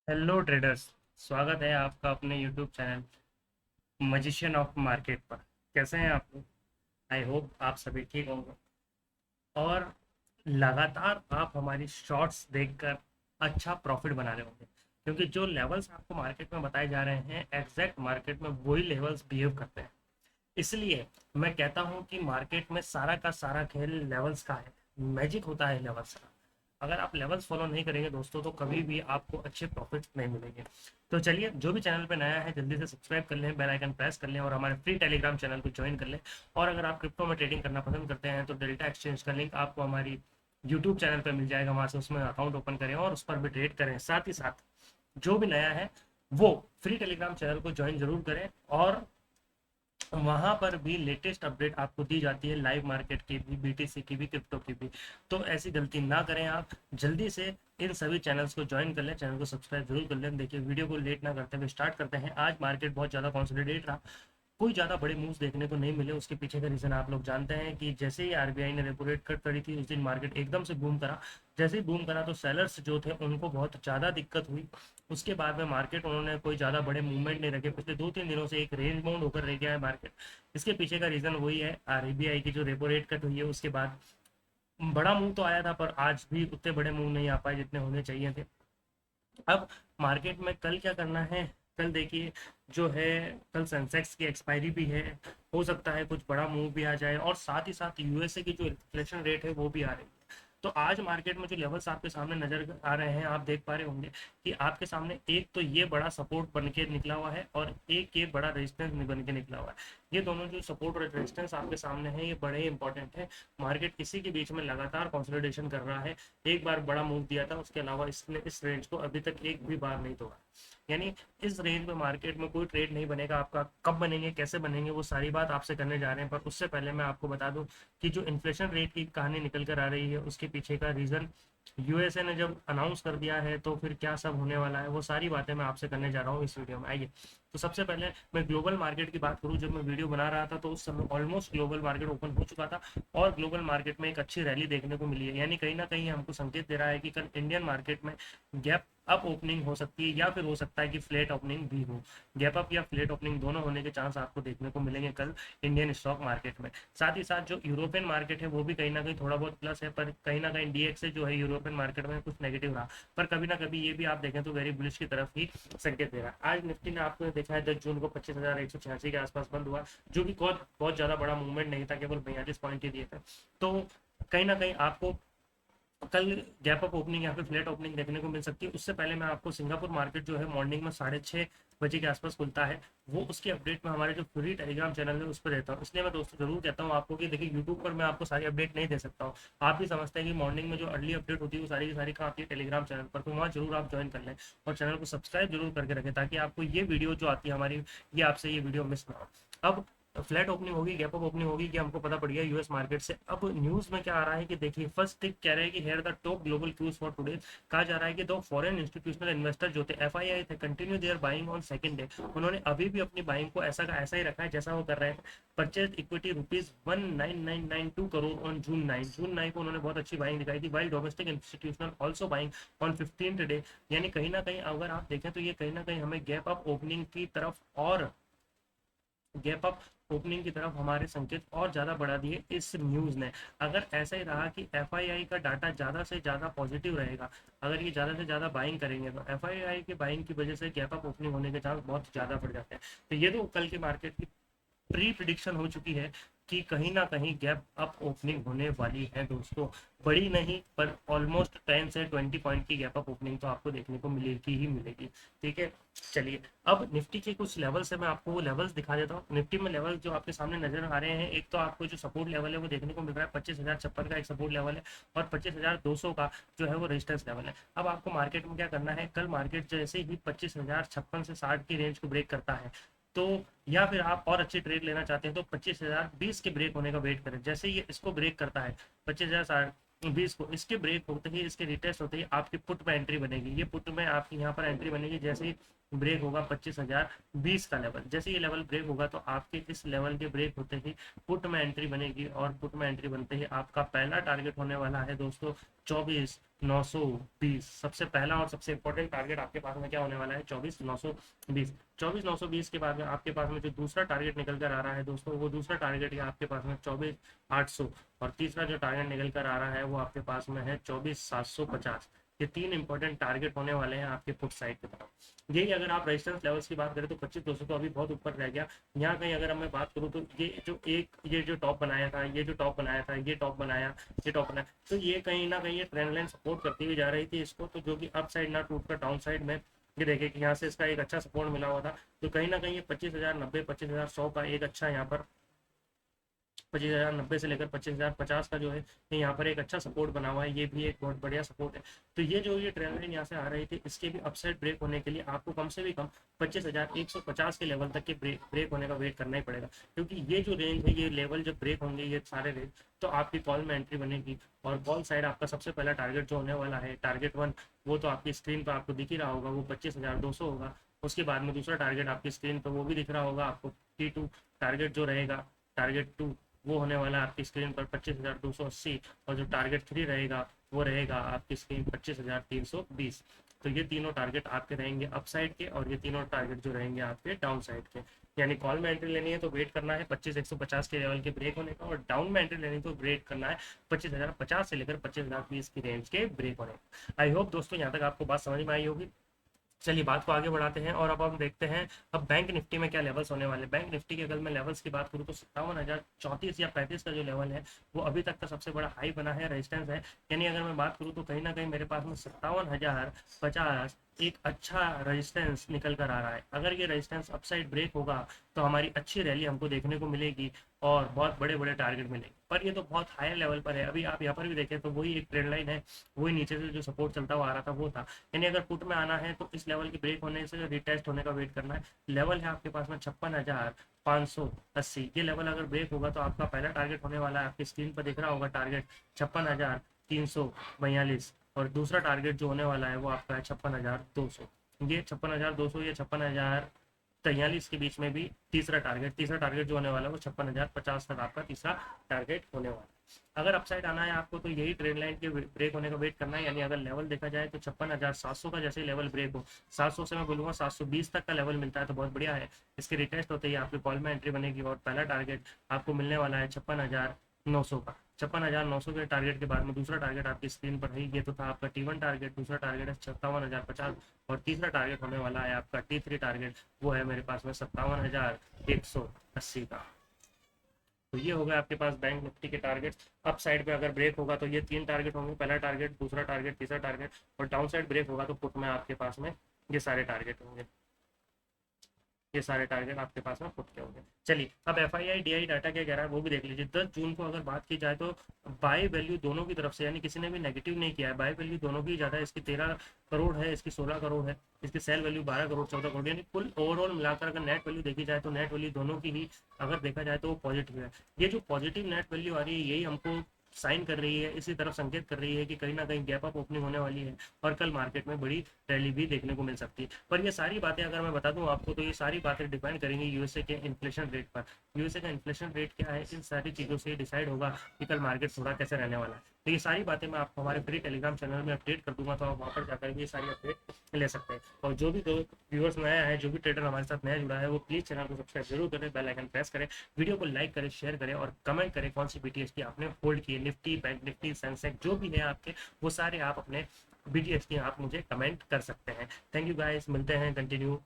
Hello traders. स्वागत है आपका अपने YouTube channel magician of market पर। कैसे हैं आप लोग? आई होप आप सभी ठीक होंगे और लगातार आप हमारी शॉर्ट्स देखकर अच्छा प्रॉफिट बना रहे होंगे, क्योंकि जो लेवल्स आपको मार्केट में बताए जा रहे हैं एग्जैक्ट मार्केट में वही लेवल्स बिहेव करते हैं। इसलिए मैं कहता हूँ कि मार्केट में सारा का सारा खेल लेवल्स का है। मैजिक होता है लेवल्स का। अगर आप लेवल्स फॉलो नहीं करेंगे दोस्तों तो कभी भी आपको अच्छे प्रॉफिट नहीं मिलेंगे। तो चलिए, जो भी चैनल पे नया है जल्दी से सब्सक्राइब कर लें, बेल आइकन प्रेस कर लें और हमारे फ्री टेलीग्राम चैनल को ज्वाइन कर लें। और अगर आप क्रिप्टो में ट्रेडिंग करना पसंद करते हैं तो डेल्टा एक्सचेंज का लिंक आपको हमारी यूट्यूब चैनल पर मिल जाएगा, वहां से उसमें अकाउंट ओपन करें और उस पर भी ट्रेड करें। साथ ही साथ जो भी नया है वो फ्री टेलीग्राम चैनल को ज्वाइन जरूर करें, और वहां पर भी लेटेस्ट अपडेट आपको दी जाती है, लाइव मार्केट की भी, बीटीसी की भी, क्रिप्टो की भी। तो ऐसी गलती ना करें आप, जल्दी से इन सभी चैनल्स को ज्वाइन कर लें, चैनल को सब्सक्राइब जरूर कर लें। देखिए, वीडियो को लेट ना करते हुए स्टार्ट करते हैं। आज मार्केट बहुत ज़्यादा कॉन्सोलिडेट रहा, कोई ज़्यादा बड़े मूव्स देखने को नहीं मिले। उसके पीछे का रीज़न आप लोग जानते हैं कि जैसे ही आरबीआई ने रेपो रेट कट करी थी उस दिन मार्केट एकदम से बूम करा। जैसे ही बूम करा तो सेलर्स जो थे उनको बहुत ज़्यादा दिक्कत हुई। उसके बाद में मार्केट उन्होंने कोई ज़्यादा बड़े मूवमेंट नहीं रखे, पिछले 2-3 दिनों से एक रेंज बाउंड होकर रह गया है मार्केट। इसके पीछे का रीज़न वही है, आरबीआई की जो रेपो रेट कट हुई है उसके बाद बड़ा मूव तो आया था, पर आज भी उतने बड़े मूव नहीं आ पाए जितने होने चाहिए थे। अब मार्केट में कल क्या करना है? कल देखिए, जो है, कल सेंसेक्स की एक्सपायरी भी है। हो सकता है कुछ बड़ा मूव भी आ जाए, और साथ ही साथ यूएसए की जो इन्फ्लेशन रेट है वो भी आ रही है। तो आज मार्केट में जो लेवल्स आपके सामने नजर आ रहे हैं, आप देख पा रहे होंगे कि आपके सामने एक तो ये बड़ा सपोर्ट बन के निकला हुआ है और एक ये बड़ा रेजिस्टेंस बन के निकला हुआ है। ये दोनों जो सपोर्ट और रेजिस्टेंस आपके सामने है ये बड़े इंपॉर्टेंट है। मार्केट इसी के बीच में लगातार कंसोलिडेशन कर रहा है। एक बार बड़ा मूव दिया था, उसके अलावा इसने इस रेंज को अभी तक एक भी बार नहीं तोड़ा। यानी इस रेंज में मार्केट में कोई ट्रेड नहीं बनेगा आपका। कब बनेंगे, कैसे बनेंगे, वो सारी बात आपसे करने जा रहे हैं। पर उससे पहले मैं आपको बता दूं कि जो इन्फ्लेशन रेट की कहानी निकल कर आ रही है उसके पीछे का रीज़न, यूएसए ने जब अनाउंस कर दिया है तो फिर क्या सब होने वाला है, वो सारी बातें मैं आपसे करने जा रहा हूँ इस वीडियो में। आइए, तो सबसे पहले मैं ग्लोबल मार्केट की बात करूँ। जब मैं वीडियो बना रहा था तो उस समय ऑलमोस्ट ग्लोबल मार्केट ओपन हो चुका था और ग्लोबल मार्केट में एक अच्छी रैली देखने को मिली है। यानी कहीं ना कहीं हमको संकेत दे रहा है कि कल इंडियन मार्केट में गैप अप ओपनिंग हो सकती है, या फिर हो सकता है कि फ्लैट ओपनिंग भी हो। गैप अप या फ्लैट ओपनिंग दोनों होने के चांस आपको देखने को मिलेंगे कल इंडियन स्टॉक मार्केट में। साथ ही साथ जो यूरोपियन मार्केट है वो भी कहीं ना कहीं थोड़ा बहुत प्लस है, पर कहीं ना कहीं डीएक्स से जो है यूरोपियन मार्केट में कुछ नेगेटिव रहा। पर कभी ना कभी ये भी आप देखें तो वेरी बुलिश की तरफ ही संकेत दे रहा है। आज निफ्टी ने आपको देखा है 10 जून को 25,186 के आसपास बंद हुआ, जो कि बहुत बहुत ज्यादा बड़ा मूवमेंट नहीं था, केवल 42 पॉइंट ही दिए थे। तो कहीं ना कहीं आपको कल गैप अप ओपनिंग या फिर फ्लैट ओपनिंग देखने को मिल सकती है। उससे पहले मैं आपको सिंगापुर मार्केट जो है मॉर्निंग में 6:30 बजे के आसपास खुलता है, वो उसकी अपडेट में हमारे जो फ्री टेलीग्राम चैनल है उस पर रहता हूँ। इसलिए मैं दोस्तों जरूर कहता हूँ आपको कि देखिए, यूट्यूब पर मैं आपको सारी अपडेट नहीं दे सकता हूँ। आप भी समझते हैं कि मॉर्निंग में जो अर्ली अपडेट होती है वो सारी की सारी कहाँ आती है, टेलीग्राम चैनल पर। तो वहाँ जरूर आप ज्वाइन कर लें और चैनल को सब्सक्राइब जरूर करके रखें, ताकि आपको ये वीडियो जो आती है हमारी, ये आपसे ये वीडियो मिस ना हो। अब फ्लैट ओपनिंग होगी, गैप अप ओपनिंग होगी, कि हमको पता पड़ गया यूएस मार्केट से। अब न्यूज में क्या आ रहा है कि देखिए, फर्स्ट टिक कह रहे हैं कि here the top global cues for today. कहा जा रहा है कि दो फॉरेन इंस्टीट्यूशनल इन्वेस्टर जो थे, एफआईआई थे, continue their buying on second day. उन्होंने अभी भी अपनी बाइंग को ऐसा का ऐसा ही रखा है जैसा वो कर रहे हैं। परचेज इक्विटी ₹19992 ऑन जून 9 को उन्होंने बहुत अच्छी बाइंग दिखाई थी, while domestic institutional also buying on 15th day. यानी कहीं ना कहीं अगर आप देखें तो ये कहीं ना कहीं हमें गैप अप ओपनिंग की तरफ और गैप अप ओपनिंग की तरफ हमारे संकेत और ज़्यादा बढ़ा दिए इस न्यूज़ ने। अगर ऐसा ही रहा कि एफआईआई का डाटा ज़्यादा से ज़्यादा पॉजिटिव रहेगा, अगर ये ज़्यादा से ज़्यादा बाइंग करेंगे तो एफआईआई के बाइंग की वजह से गैप अप ओपनिंग होने के चांस बहुत ज़्यादा बढ़ जाते हैं। तो ये तो कल के मार्केट की प्री प्रिडिक्शन हो चुकी है कि कहीं ना कहीं गैप अप ओपनिंग होने वाली है दोस्तों। बड़ी नहीं, पर ऑलमोस्ट 10 से 20 पॉइंट की गैप अप ओपनिंग तो आपको देखने को मिलेगी ही मिलेगी। ठीक है, चलिए, अब निफ्टी के कुछ लेवल्स है, मैं आपको वो लेवल्स दिखा देता हूँ। निफ्टी में लेवल जो आपके सामने नजर आ रहे हैं, एक तो आपको जो सपोर्ट लेवल है वो देखने को मिल रहा है, 25,056 का एक सपोर्ट लेवल है, और 25,200 का जो है वो रेजिस्टेंस लेवल है। अब आपको मार्केट में क्या करना है, कल मार्केट जैसे ही 25,056 से 60 की रेंज को ब्रेक करता है तो, या फिर आप और अच्छी ट्रेड लेना चाहते हैं तो 25,020 के ब्रेक होने का वेट करें। जैसे ही ये इसको ब्रेक करता है 25,020 को, इसके ब्रेक होते ही, इसके रिटेस्ट होते ही आपकी पुट में एंट्री बनेगी। ये पुट में आपकी यहाँ पर एंट्री बनेगी जैसे ही ब्रेक होगा 25,020 का लेवल। जैसे ये लेवल ब्रेक होगा तो आपके इस लेवल के ब्रेक होते ही पुट में एंट्री बनेगी, और पुट में एंट्री बनते ही आपका पहला टारगेट होने वाला है दोस्तों 24,920 सबसे पहला और सबसे इंपॉर्टेंट टारगेट आपके पास में क्या होने वाला है, 24,920। 24,920 के बाद में आपके पास में जो दूसरा टारगेट निकल कर आ रहा है दोस्तों, वो दूसरा टारगेट है आपके पास में 24,800। और तीसरा जो टारगेट निकल कर आ रहा है वो आपके पास में है 24,750। ये तीन इंपॉर्टेंट टारगेट होने वाले हैं आपके पुट साइड की तरफ। यही अगर आप रेजिस्टेंस लेवल्स की बात करें तो 25,200 तो अभी बहुत ऊपर रह गया। यहाँ कहीं अगर मैं बात करूँ तो ये जो टॉप बनाया था, ये जो टॉप बनाया था, ये टॉप बनाया, ये टॉप बनाया, तो ये कहीं ना कहीं ये ट्रेंड लाइन सपोर्ट करती हुई जा रही थी इसको, तो जो कि अप साइड ना टूट कर डाउन साइड में ये देखे कि यहाँ से इसका एक अच्छा सपोर्ट मिला हुआ था। तो कहीं ना कहीं ये 25,090 25,100 का एक अच्छा यहाँ पर 25,090 से लेकर 25,050 का जो है ये यहाँ पर एक अच्छा सपोर्ट बना हुआ है, ये भी एक बहुत बढ़िया सपोर्ट है। तो ये ट्रेंड लाइन यहाँ से आ रही थी, इसके भी अपसाइड ब्रेक होने के लिए आपको कम से भी कम 25,150 के लेवल तक के ब्रेक होने का वेट करना ही पड़ेगा, क्योंकि ये जो रेंज है, ये लेवल जब ब्रेक होंगे ये सारे रेंज, तो आपकी कॉल में एंट्री बनेगी। और कॉल साइड आपका सबसे पहला टारगेट जो होने वाला है, टारगेट 1, वो तो आपकी स्क्रीन पर आपको दिख ही रहा होगा, वो 25,200 होगा। उसके बाद में दूसरा टारगेट आपकी स्क्रीन पर वो भी दिख रहा होगा आपको, T2 टारगेट जो रहेगा, टारगेट 2 वो होने वाला है आपकी स्क्रीन पर 25,280। और जो टारगेट 3 रहेगा वो रहेगा आपकी स्क्रीन 25,320। तो ये तीनों टारगेट आपके रहेंगे अप साइड के, और ये तीनों टारगेट जो रहेंगे आपके डाउन साइड के। यानी कॉल में एंट्री लेनी है तो वेट करना है 25,150 के लेवल के ब्रेक होने का, और डाउन में एंट्री लेनी है तो वेट करना है 25,050 से लेकर 25,020 की रेंज के ब्रेक होने का। आई होप दोस्तों यहाँ तक आपको बात समझ में आई होगी। चलिए बात को आगे बढ़ाते हैं और अब हम देखते हैं अब बैंक निफ्टी में क्या लेवल्स होने वाले। बैंक निफ्टी के अगर मैं लेवल्स की बात करूँ तो 57,034 या 35 का जो लेवल है वो अभी तक का सबसे बड़ा हाई बना है, रेजिस्टेंस है। यानी अगर मैं बात करूँ तो कहीं ना कहीं मेरे पास में 57,050 एक अच्छा रेजिस्टेंस निकल कर आ रहा है। अगर ये रेजिस्टेंस अपसाइड ब्रेक होगा तो हमारी अच्छी रैली हमको देखने को मिलेगी और बहुत बड़े बड़े टारगेट मिलेंगे, पर ये तो बहुत हाई लेवल पर है। अभी आप यहाँ पर भी देखें तो वही एक ट्रेंड लाइन है, वही नीचे से जो सपोर्ट चलता हुआ आ रहा था वो था। यानी अगर पुट में आना है तो इस लेवल के ब्रेक होने से रिटेस्ट होने का वेट करना है। लेवल है आपके पास में 56,580। ये लेवल अगर ब्रेक होगा तो आपका पहला टारगेट होने वाला है, आपकी स्क्रीन पर दिख रहा होगा टारगेट 56,342। और दूसरा टारगेट जो होने वाला है वो आपका है 56,200। ये 56,200 या 56,043 के बीच में भी तीसरा टारगेट जो होने वाला है वो 56,050 तक आपका तीसरा टारगेट होने वाला है। अगर अपसाइड आना है आपको तो यही ट्रेंड लाइन के ब्रेक होने का वेट करना है। यानी अगर लेवल देखा जाए तो 56,700 का जैसे लेवल ब्रेक हो, 700 से मैं बोलूँगा 720 तक का लेवल मिलता है तो बहुत बढ़िया है। इसके रिटेस्ट होते ही आपकी कॉल में एंट्री बनेगी और पहला टारगेट आपको मिलने वाला है 56,900 का। 56,900 के टारगेट के बाद में दूसरा टारगेट आपकी स्क्रीन पर है, ये तो था आपका T1 टारगेट। दूसरा टारगेट है 57,050 और तीसरा टारगेट होने वाला है आपका T3 टारगेट, वो है मेरे पास में 57,180 का। तो ये हो गया आपके पास बैंक निफ्टी के टारगेट। अप साइड पे अगर ब्रेक होगा तो ये तीन टारगेट होंगे, पहला टारगेट, दूसरा टारगेट, तीसरा टारगेट। और डाउन साइड ब्रेक होगा तो पुट में आपके पास में ये सारे टारगेट होंगे, ये सारे टारगेट आपके पास में पुट के होंगे। चलिए अब FII DI डाटा क्या कह रहा है वो भी देख लीजिए। 10 जून को अगर बात की जाए तो बाय वैल्यू दोनों की तरफ से, यानी किसी ने भी नेगेटिव नहीं किया है, बाय वैल्यू दोनों की ज़्यादा है। इसकी 13 करोड़ है, इसकी 16 करोड़ है, इसकी सेल वैल्यू 12 करोड़ 14 करोड़। यानी कुल ओवरऑल मिलाकर अगर नेट वैल्यू देखी जाए तो नेट वैल्यू दोनों की ही अगर देखा जाए तो वो पॉजिटिव है। ये जो पॉजिटिव नेट वैल्यू आ रही है यही हमको साइन कर रही है, इसी तरफ संकेत कर रही है कि कहीं ना कहीं गैप अप ओपनिंग होने वाली है और कल मार्केट में बड़ी रैली भी देखने को मिल सकती है। पर ये सारी बातें अगर मैं बता दूं आपको तो ये सारी बातें डिपेंड करेंगी यूएसए के इन्फ्लेशन रेट पर। यूएसए का इन्फ्लेशन रेट क्या है, इन सारी चीज़ों से डिसाइड होगा कि कल मार्केट थोड़ा कैसे रहने वाला है। तो ये सारी बातें मैं आपको हमारे फ्री टेलीग्राम चैनल में अपडेट कर दूंगा, तो आप वहाँ पर जाकर ये सारी अपडेट ले सकते हैं। और जो भी व्यूअर्स नया है, जो भी ट्रेडर हमारे साथ नया जुड़ा है, वो प्लीज़ चैनल को सब्सक्राइब जरूर करें, बेल आइकन प्रेस करें, वीडियो को लाइक करें, शेयर करें और कमेंट करें कौन सी BTS की आपने होल्ड की है। निफ्टी, बैंक निफ्टी, सेंसेक्स जो भी है आपके, वो सारे आप अपने BTS की आप मुझे कमेंट कर सकते हैं। थैंक यू गाइस, मिलते हैं कंटिन्यू